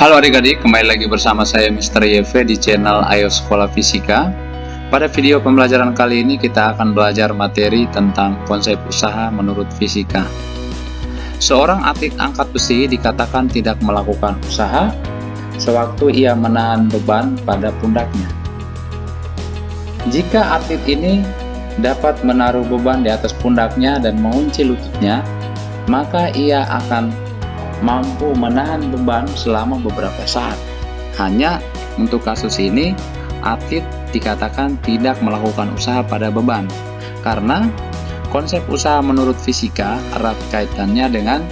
Halo adik-adik, kembali lagi bersama saya Mr. YV di channel Ayo Sekolah Fisika. Pada video pembelajaran kali ini kita akan belajar materi tentang konsep usaha menurut fisika. Seorang atlet angkat besi dikatakan tidak melakukan usaha sewaktu ia menahan beban pada pundaknya. Jika atlet ini dapat menaruh beban di atas pundaknya dan mengunci lututnya, maka ia akan mampu menahan beban selama beberapa saat. Hanya untuk kasus ini, atlet dikatakan tidak melakukan usaha pada beban, karena konsep usaha menurut fisika erat kaitannya dengan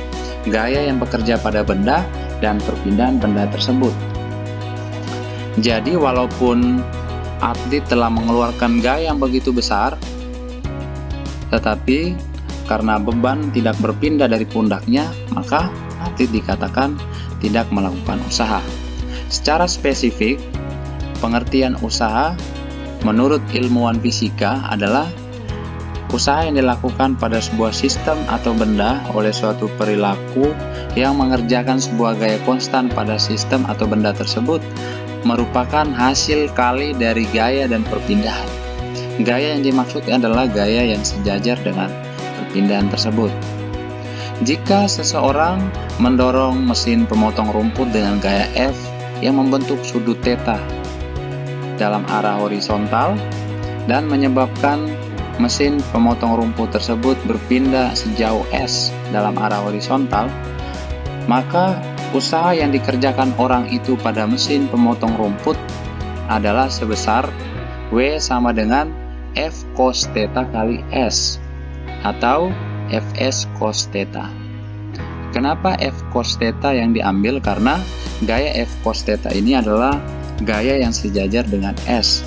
gaya yang bekerja pada benda dan perpindahan benda tersebut. Jadi walaupun atlet telah mengeluarkan gaya yang begitu besar, tetapi karena beban tidak berpindah dari pundaknya, maka atlet dikatakan tidak melakukan usaha. Secara spesifik, pengertian usaha menurut ilmuwan fisika adalah usaha yang dilakukan pada sebuah sistem atau benda oleh suatu perilaku yang mengerjakan sebuah gaya konstan pada sistem atau benda tersebut merupakan hasil kali dari gaya dan perpindahan. Gaya yang dimaksud adalah gaya yang sejajar dengan perpindahan tersebut. Jika seseorang mendorong mesin pemotong rumput dengan gaya F yang membentuk sudut theta dalam arah horizontal dan menyebabkan mesin pemotong rumput tersebut berpindah sejauh S dalam arah horizontal, maka usaha yang dikerjakan orang itu pada mesin pemotong rumput adalah sebesar W sama dengan F cos theta kali S atau Fs cos theta. Kenapa F cos theta yang diambil? Karena gaya F cos theta ini adalah gaya yang sejajar dengan S.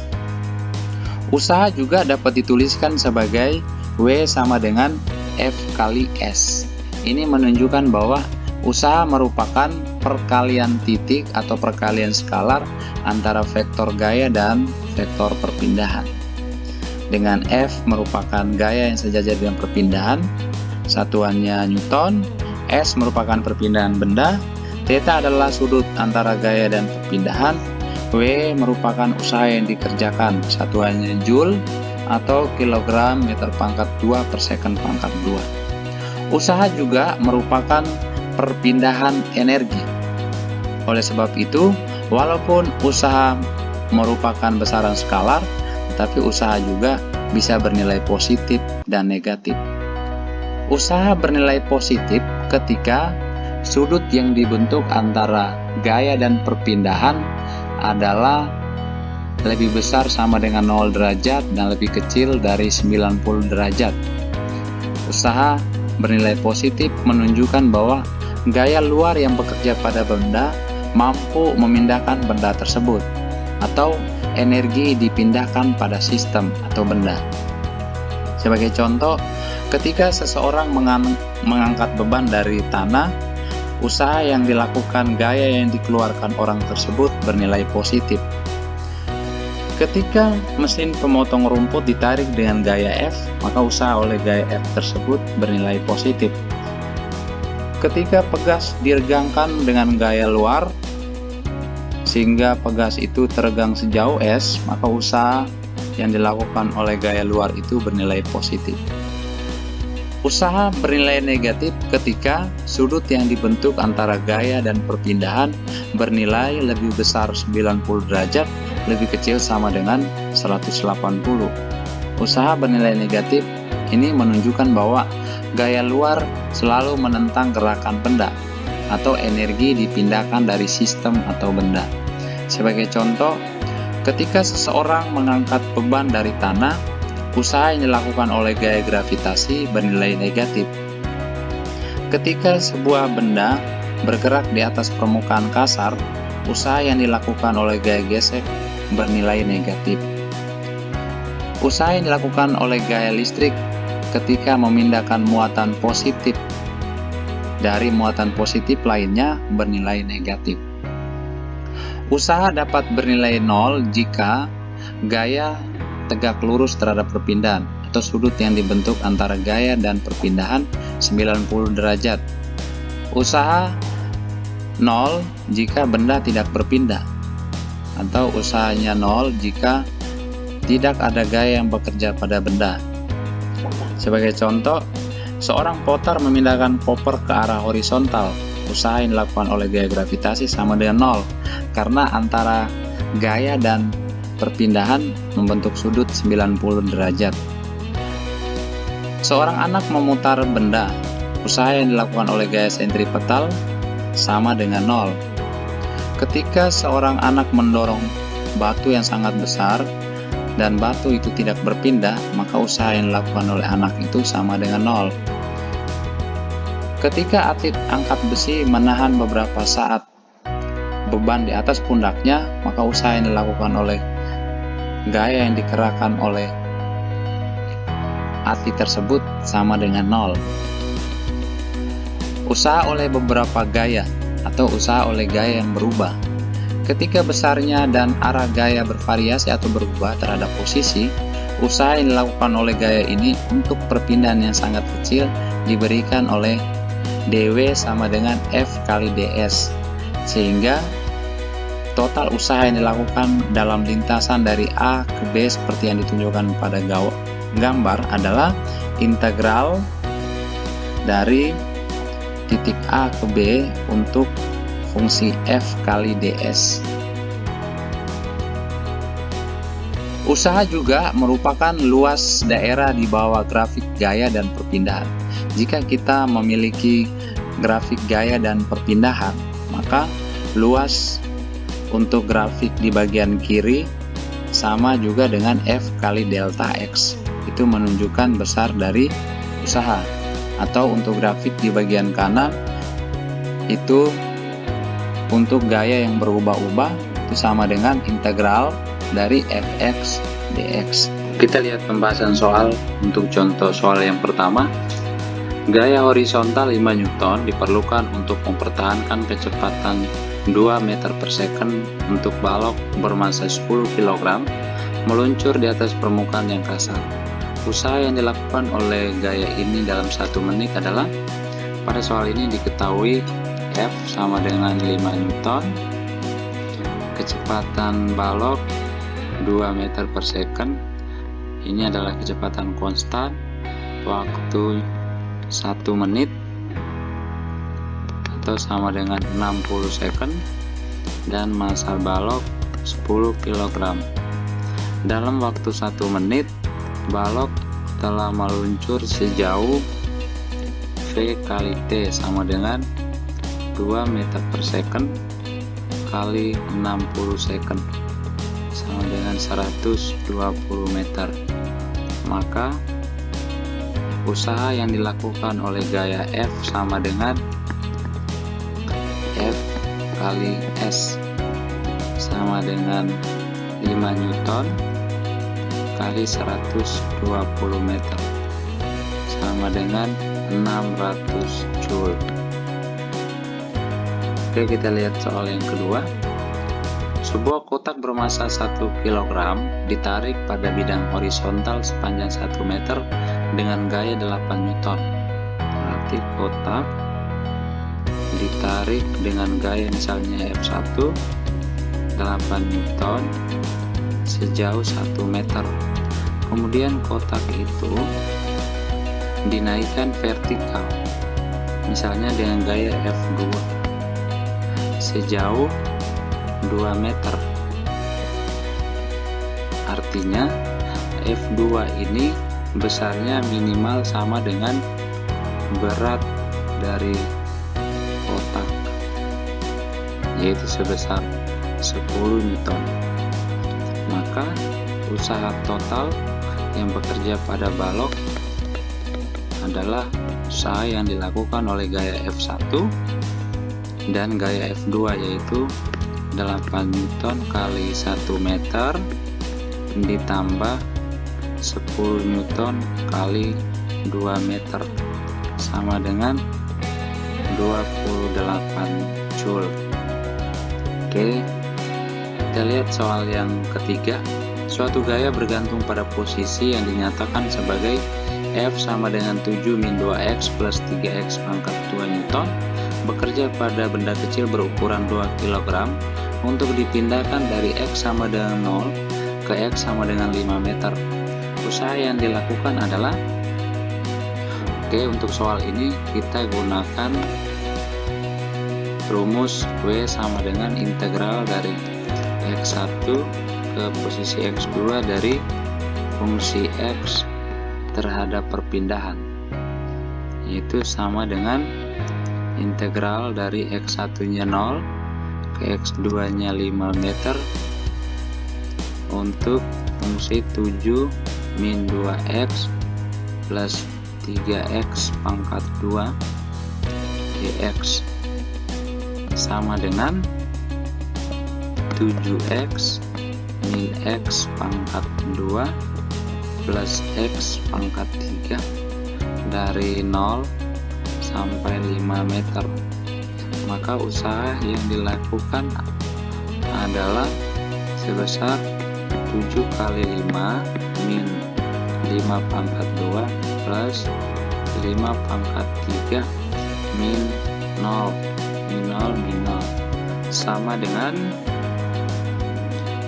Usaha juga dapat dituliskan sebagai W sama dengan F kali S. Ini menunjukkan bahwa usaha merupakan perkalian titik atau perkalian skalar antara vektor gaya dan vektor perpindahan. Dengan F merupakan gaya yang sejajar dengan perpindahan, satuannya Newton, S merupakan perpindahan benda, theta adalah sudut antara gaya dan perpindahan, W merupakan usaha yang dikerjakan, satuannya Joule atau kilogram meter pangkat 2 per second pangkat 2. Usaha juga merupakan perpindahan energi. Oleh sebab itu, walaupun usaha merupakan besaran skalar, tapi usaha juga bisa bernilai positif dan negatif. Usaha bernilai positif ketika sudut yang dibentuk antara gaya dan perpindahan adalah lebih besar sama dengan 0 derajat dan lebih kecil dari 90 derajat. Usaha bernilai positif menunjukkan bahwa gaya luar yang bekerja pada benda mampu memindahkan benda tersebut, atau energi dipindahkan pada sistem atau benda. Sebagai contoh, ketika seseorang mengangkat beban dari tanah, usaha yang dilakukan, gaya yang dikeluarkan orang tersebut bernilai positif. Ketika mesin pemotong rumput ditarik dengan gaya F, maka usaha oleh gaya F tersebut bernilai positif. Ketika pegas diregangkan dengan gaya luar, sehingga pegas itu teregang sejauh S, maka usaha yang dilakukan oleh gaya luar itu bernilai positif. Usaha bernilai negatif ketika sudut yang dibentuk antara gaya dan perpindahan bernilai lebih besar 90 derajat, lebih kecil sama dengan 180. Usaha bernilai negatif ini menunjukkan bahwa gaya luar selalu menentang gerakan benda, atau energi dipindahkan dari sistem atau benda. Sebagai contoh, ketika seseorang mengangkat beban dari tanah, usaha yang dilakukan oleh gaya gravitasi bernilai negatif. Ketika sebuah benda bergerak di atas permukaan kasar, usaha yang dilakukan oleh gaya gesek bernilai negatif. Usaha yang dilakukan oleh gaya listrik ketika memindahkan muatan positif dari muatan positif lainnya bernilai negatif. Usaha dapat bernilai 0 jika gaya tegak lurus terhadap perpindahan atau sudut yang dibentuk antara gaya dan perpindahan 90 derajat. Usaha 0 jika benda tidak berpindah, atau usahanya 0 jika tidak ada gaya yang bekerja pada benda. Sebagai contoh, seorang potter memindahkan koper ke arah horizontal. Usaha yang dilakukan oleh gaya gravitasi sama dengan 0, karena antara gaya dan perpindahan membentuk sudut 90 derajat. Seorang anak memutar benda. Usaha yang dilakukan oleh gaya sentripetal sama dengan 0. Ketika seorang anak mendorong batu yang sangat besar dan batu itu tidak berpindah, maka usaha yang dilakukan oleh anak itu sama dengan 0. Ketika atlet angkat besi menahan beberapa saat beban di atas pundaknya, maka usaha yang dilakukan oleh gaya yang dikerahkan oleh atlet tersebut sama dengan 0. Usaha oleh beberapa gaya atau usaha oleh gaya yang berubah. Ketika besarnya dan arah gaya bervariasi atau berubah terhadap posisi, usaha yang dilakukan oleh gaya ini untuk perpindahan yang sangat kecil diberikan oleh dW sama dengan F kali ds, sehingga total usaha yang dilakukan dalam lintasan dari A ke B seperti yang ditunjukkan pada gambar adalah integral dari titik A ke B untuk fungsi F kali ds. Usaha juga merupakan luas daerah di bawah grafik gaya dan perpindahan. Jika kita memiliki grafik gaya dan perpindahan, maka luas untuk grafik di bagian kiri sama juga dengan F kali delta X. Itu menunjukkan besar dari usaha. Atau untuk grafik di bagian kanan, itu untuk gaya yang berubah-ubah, itu sama dengan integral dari Fx dx. Kita lihat pembahasan soal untuk contoh soal yang pertama. Gaya horizontal 5 Newton diperlukan untuk mempertahankan kecepatan 2 meter per second untuk balok bermassa 10 kg meluncur di atas permukaan yang kasar. Usaha yang dilakukan oleh gaya ini dalam 1 menit adalah, pada soal ini diketahui F sama dengan 5 Newton, kecepatan balok 2 meter per second, ini adalah kecepatan konstan, waktu 1 menit atau sama dengan 60 second, dan massa balok 10 kg. Dalam waktu 1 menit, balok telah meluncur sejauh V kali T sama dengan 2 meter per second kali 60 second sama dengan 120 meter. Maka usaha yang dilakukan oleh gaya F sama dengan F kali S sama dengan 5 Newton kali 120 meter sama dengan 600 Joule. Oke, kita lihat soal yang kedua. Sebuah kotak bermassa 1 kg ditarik pada bidang horizontal sepanjang 1 meter dengan gaya 8 Newton. Berarti kotak ditarik dengan gaya misalnya F1 8 Newton sejauh 1 meter. Kemudian kotak itu dinaikkan vertikal, misalnya dengan gaya F2 sejauh 2 meter. Artinya F2 ini besarnya minimal sama dengan berat dari kotak, yaitu sebesar 10 Newton. Maka usaha total yang bekerja pada balok adalah usaha yang dilakukan oleh gaya F1 dan gaya F2, yaitu 8 Newton kali 1 meter ditambah 10 Newton kali 2 meter sama dengan 28 Joule. Oke, kita lihat soal yang ketiga. Suatu gaya bergantung pada posisi yang dinyatakan sebagai F sama dengan 7 min 2x plus 3x pangkat 2 Newton bekerja pada benda kecil berukuran 2 kg untuk dipindahkan dari X sama dengan 0 ke X sama dengan 5 meter. Usaha yang dilakukan adalah, untuk soal ini kita gunakan rumus W sama dengan integral dari X1 ke posisi X2 dari fungsi X terhadap perpindahan, yaitu sama dengan integral dari X1 nya 0 ke X2 nya 5 meter untuk fungsi 7 min 2X plus 3X pangkat 2 dx sama dengan 7X min X pangkat 2 plus X pangkat 3 dari 0 sampai 5 meter. Maka usaha yang dilakukan adalah sebesar 7 kali 5 min 5 pangkat 2 plus 5 pangkat 3 min 0 sama dengan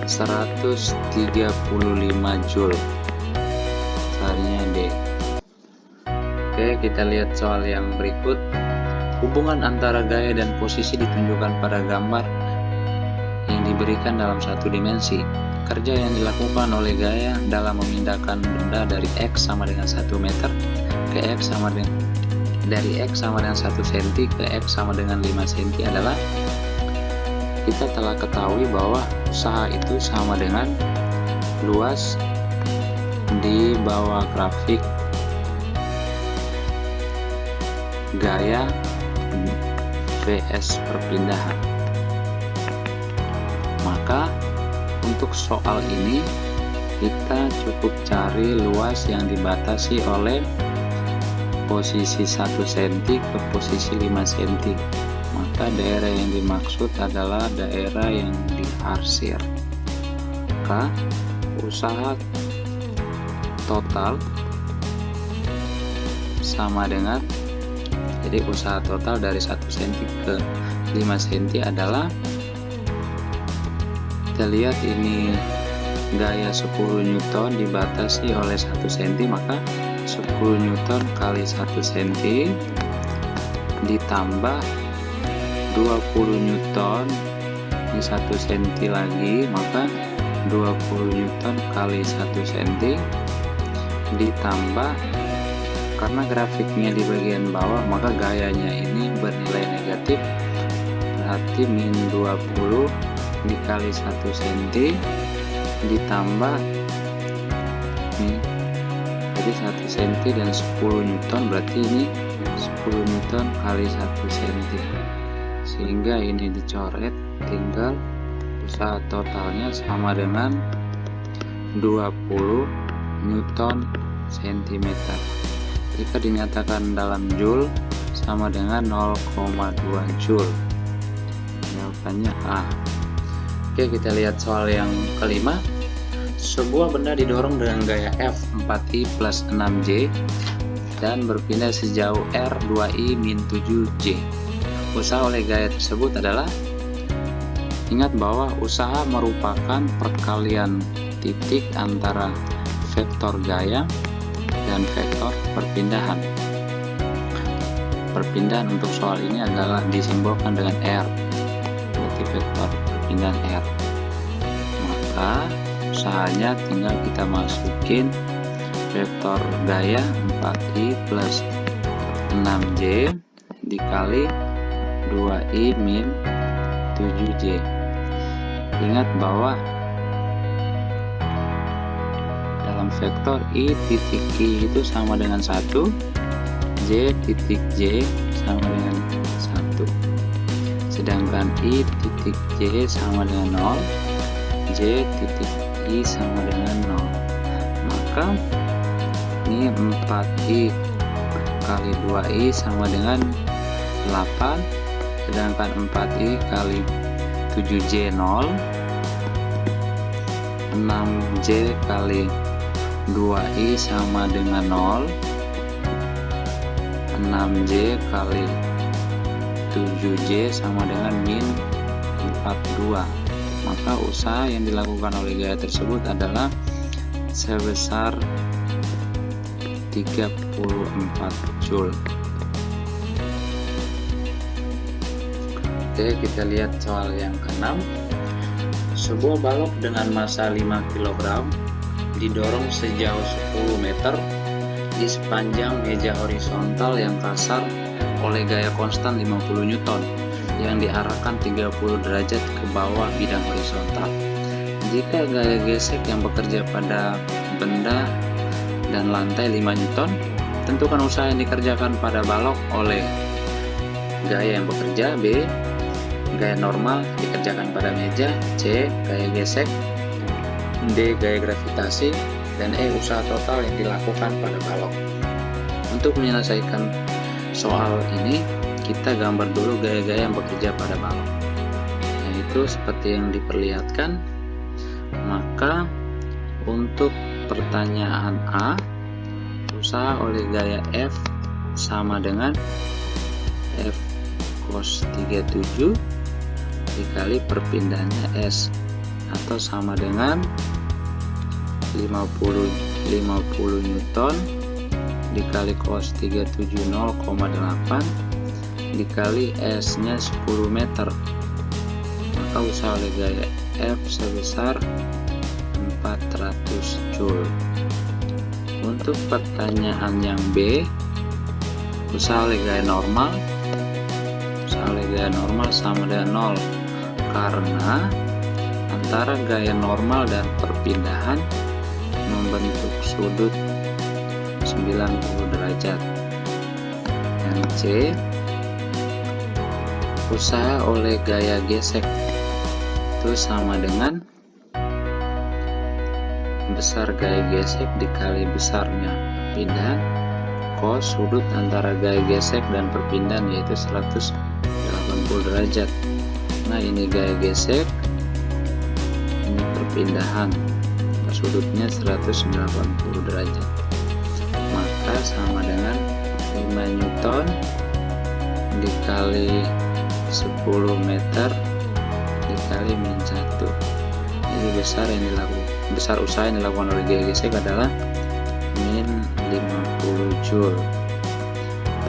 135 Joule. Caranya D. Kita lihat soal yang berikut. Hubungan antara gaya dan posisi ditunjukkan pada gambar yang diberikan dalam satu dimensi. Kerja yang dilakukan oleh gaya dalam memindahkan benda dari X sama dengan 1 meter ke X sama dengan dari X sama dengan 1 cm ke X sama dengan 5 cm adalah, kita telah ketahui bahwa usaha itu sama dengan luas di bawah grafik gaya vs perpindahan. Maka untuk soal ini kita cukup cari luas yang dibatasi oleh posisi 1 cm ke posisi 5 cm. Maka daerah yang dimaksud adalah daerah yang diarsir. Maka usaha total sama dengan, jadi usaha total dari 1 cm ke 5 cm adalah, kita lihat ini gaya 10 Newton dibatasi oleh 1 cm, maka 10 Newton kali 1 cm ditambah 20 Newton di 1 cm lagi, maka 20 Newton kali 1 cm ditambah, karena grafiknya di bagian bawah maka gayanya ini bernilai negatif, berarti min 20 dikali 1 cm ditambah ini, jadi 1 cm dan 10 Newton, berarti ini 10 Newton kali 1 cm, sehingga ini dicoret, tinggal usaha totalnya sama dengan 20 Newton cm. Jika dinyatakan dalam Joule sama dengan 0,2 Joule. Jawabannya A. Kita lihat soal yang kelima. Sebuah benda didorong dengan gaya F 4i plus 6j dan berpindah sejauh R 2i min 7j. Usaha oleh gaya tersebut adalah, ingat bahwa usaha merupakan perkalian titik antara vektor gaya dan vektor perpindahan. Perpindahan untuk soal ini adalah disimbolkan dengan R, berarti vektor perpindahan R. Maka usahanya tinggal kita masukin vektor gaya 4i plus 6j dikali 2i min 7j. Ingat bahwa dalam vektor i titik i itu sama dengan 1, j titik j sama dengan 1, sedangkan i titik j sama dengan 0, j titik i sama dengan 0. Maka ini 4i kali 2i sama dengan 8, sedangkan 4i kali 7j 0, 6j kali 2i sama dengan 0, 6j kali 7J sama dengan min 42. Maka usaha yang dilakukan oleh gaya tersebut adalah sebesar 34 Joule. Oke, kita lihat soal yang ke-6. Sebuah balok dengan massa 5 kg didorong sejauh 10 meter di sepanjang meja horizontal yang kasar oleh gaya konstan 50 Newton yang diarahkan 30 derajat ke bawah bidang horizontal. Jika gaya gesek yang bekerja pada benda dan lantai 5 Newton, tentukan usaha yang dikerjakan pada balok oleh gaya yang bekerja. B. Gaya normal dikerjakan pada meja. C. Gaya gesek. D. Gaya gravitasi. Dan E. Usaha total yang dilakukan pada balok. Untuk menyelesaikan soal ini, kita gambar dulu gaya-gaya yang bekerja pada balok, yaitu seperti yang diperlihatkan. Maka untuk pertanyaan A, usaha oleh gaya F sama dengan F cos 37 dikali perpindahannya S, atau sama dengan 50 Newton dikali cos 37 0,8 dikali S nya 10 meter. Maka usaha oleh gaya F sebesar 400 Joule. Untuk pertanyaan yang B, usaha oleh gaya normal sama dengan 0, karena antara gaya normal dan perpindahan membentuk sudut 90 derajat. Yang C, usaha oleh gaya gesek itu sama dengan besar gaya gesek dikali besarnya perpindahan cos sudut antara gaya gesek dan perpindahan, yaitu 180 derajat. Nah, ini gaya gesek, ini perpindahan, sudutnya 180 derajat. Maka sama dengan 5 Newton dikali 10 meter dikali min 1. Jadi besar usaha yang dilakukan oleh gaya gesek adalah min 50 Joule.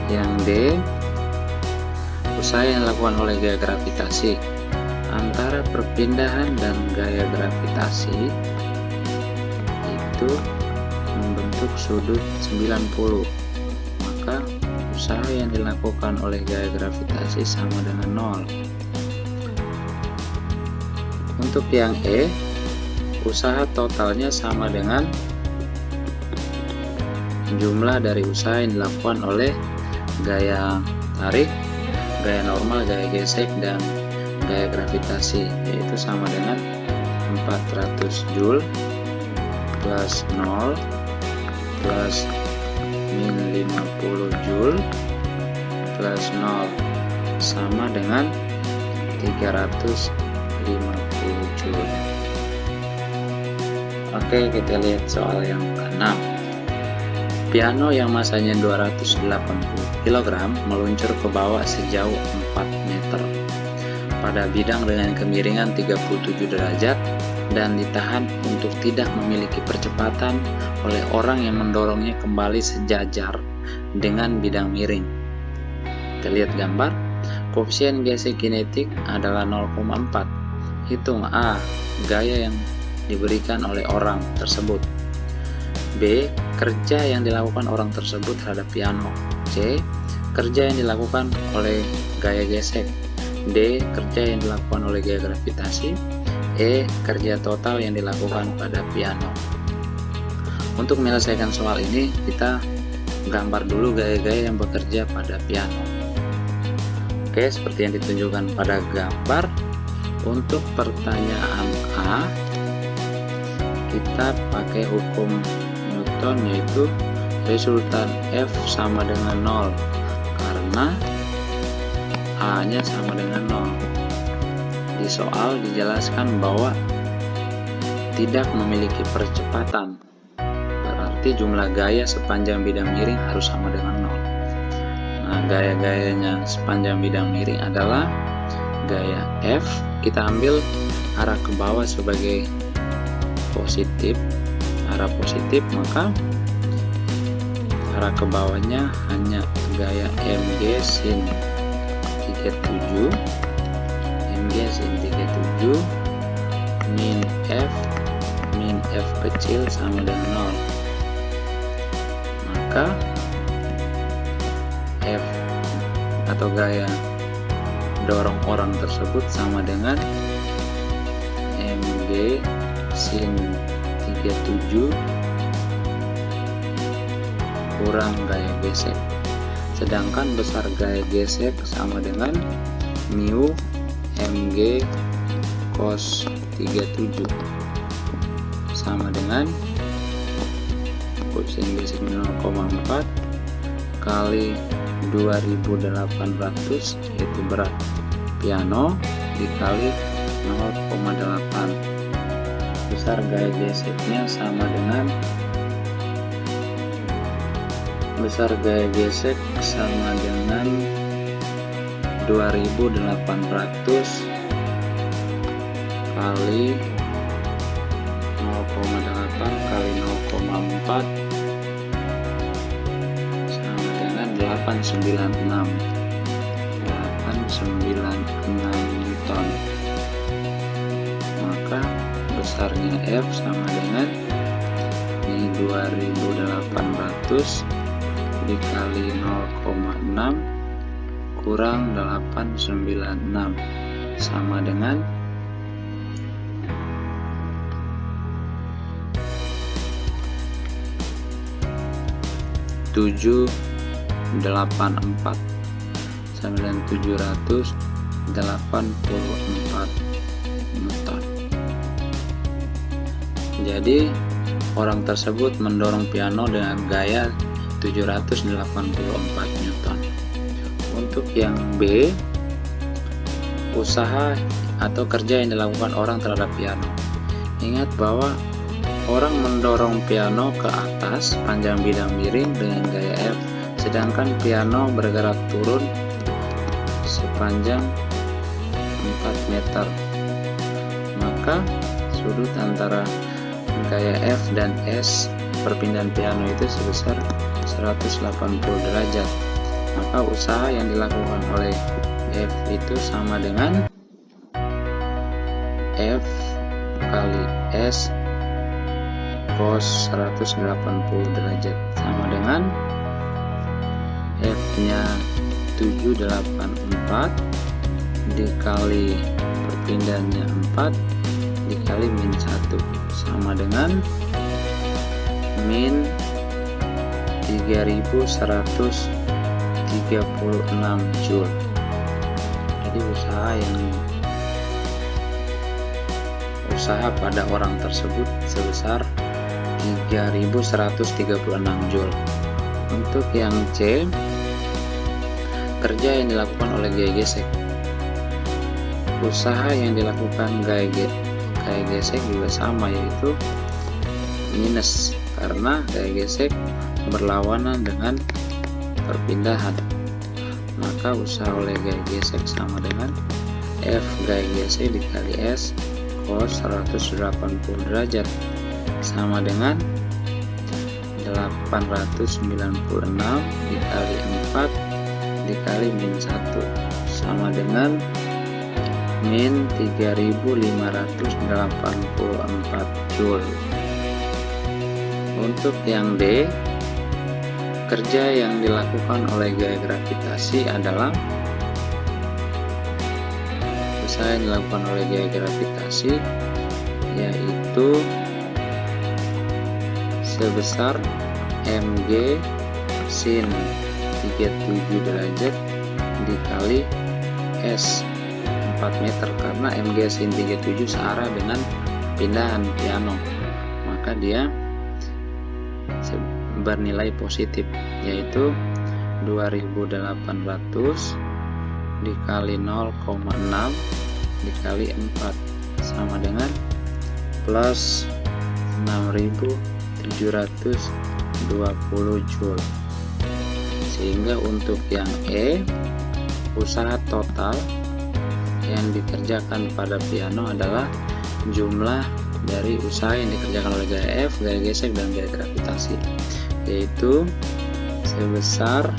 Yang D, usaha yang dilakukan oleh gaya gravitasi. Antara perpindahan dan gaya gravitasi itu membentuk sudut 90. Maka usaha yang dilakukan oleh gaya gravitasi sama dengan 0. Untuk yang E, usaha totalnya sama dengan jumlah dari usaha yang dilakukan oleh gaya tarik, gaya normal, gaya gesek, dan gaya gravitasi, yaitu sama dengan 400 Joule plus 0 plus min 50 Joule plus 0 sama dengan 350 Joule. Oke, kita lihat soal yang ke-6. Piano yang masanya 280 kg meluncur ke bawah sejauh 4 meter pada bidang dengan kemiringan 37 derajat dan ditahan untuk tidak memiliki percepatan oleh orang yang mendorongnya kembali sejajar dengan bidang miring. Kita lihat gambar. Koefisien gesek kinetik adalah 0,4. Hitung A, gaya yang diberikan oleh orang tersebut. B, kerja yang dilakukan orang tersebut terhadap piano. C, kerja yang dilakukan oleh gaya gesek. D, kerja yang dilakukan oleh gaya gravitasi. E, kerja total yang dilakukan pada piano. Untuk menyelesaikan soal ini, kita gambar dulu gaya-gaya yang bekerja pada piano. Oke, seperti yang ditunjukkan pada gambar. Untuk pertanyaan A, kita pakai hukum Newton, yaitu resultan F sama dengan 0 karena A nya sama dengan 0. Di soal dijelaskan bahwa tidak memiliki percepatan, berarti jumlah gaya sepanjang bidang miring harus sama dengan 0. Nah, gaya-gayanya sepanjang bidang miring adalah gaya F. Kita ambil arah ke bawah sebagai positif, arah positif, maka arah ke bawahnya hanya gaya MG sin 37, MG sin 37 min F kecil sama dengan 0. Maka F atau gaya dorong orang tersebut sama dengan MG sin 37 kurang gaya gesek. Sedangkan besar gaya gesek sama dengan mu MG cos 37 sama dengan koefisien gesek 0,4 kali 2800, yaitu berat piano, dikali 0,8. Besar gaya geseknya sama dengan dengan 2800 kali 0,8 kali 0,4 sama dengan 896 Newton. Maka besarnya F sama dengan ini 2800 dikali 0,6 kurang 896 sama dengan 784 sama dengan 784 Newton. Jadi orang tersebut mendorong piano dengan gaya 784 Newton. Untuk yang B, usaha atau kerja yang dilakukan orang terhadap piano. Ingat bahwa orang mendorong piano ke atas panjang bidang miring dengan gaya F, sedangkan piano bergerak turun sepanjang 4 meter. Maka sudut antara gaya F dan S perpindahan piano itu sebesar 180 derajat. Maka usaha yang dilakukan oleh F itu sama dengan F kali S cos 180 derajat sama dengan F nya 784 dikali perpindahannya 4 dikali min 1 sama dengan min 3136 Joule. Jadi usaha pada orang tersebut sebesar 3136 Joule. Untuk yang C, kerja yang dilakukan oleh gaya gesek. Usaha yang dilakukan gaya gesek juga sama, yaitu minus, karena gaya gesek berlawanan dengan perpindahan. Maka usaha oleh gaya gesek sama dengan F gaya gesek dikali S cos 180 derajat sama dengan 896 dikali 4 dikali min 1 sama dengan min 3584 Joule. Untuk yang D, kerja yang dilakukan oleh gaya gravitasi adalah usaha yang dilakukan oleh gaya gravitasi yaitu sebesar mg sin 37 derajat dikali S 4 meter, karena mg sin 37 searah dengan pindahan piano, maka dia bernilai positif, yaitu 2800 dikali 0,6 dikali 4 sama dengan plus 6720 Joule Sehingga untuk yang E, usaha total yang dikerjakan pada piano adalah jumlah dari usaha yang dikerjakan oleh gaya F, gaya gesek, dan gaya gravitasi, yaitu sebesar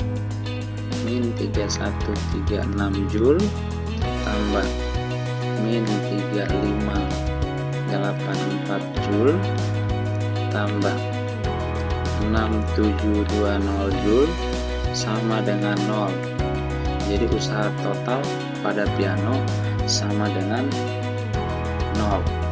min 3136 Joule tambah min 3584 Joule tambah 6720 Joule sama dengan 0. Jadi usaha total pada piano sama dengan 0.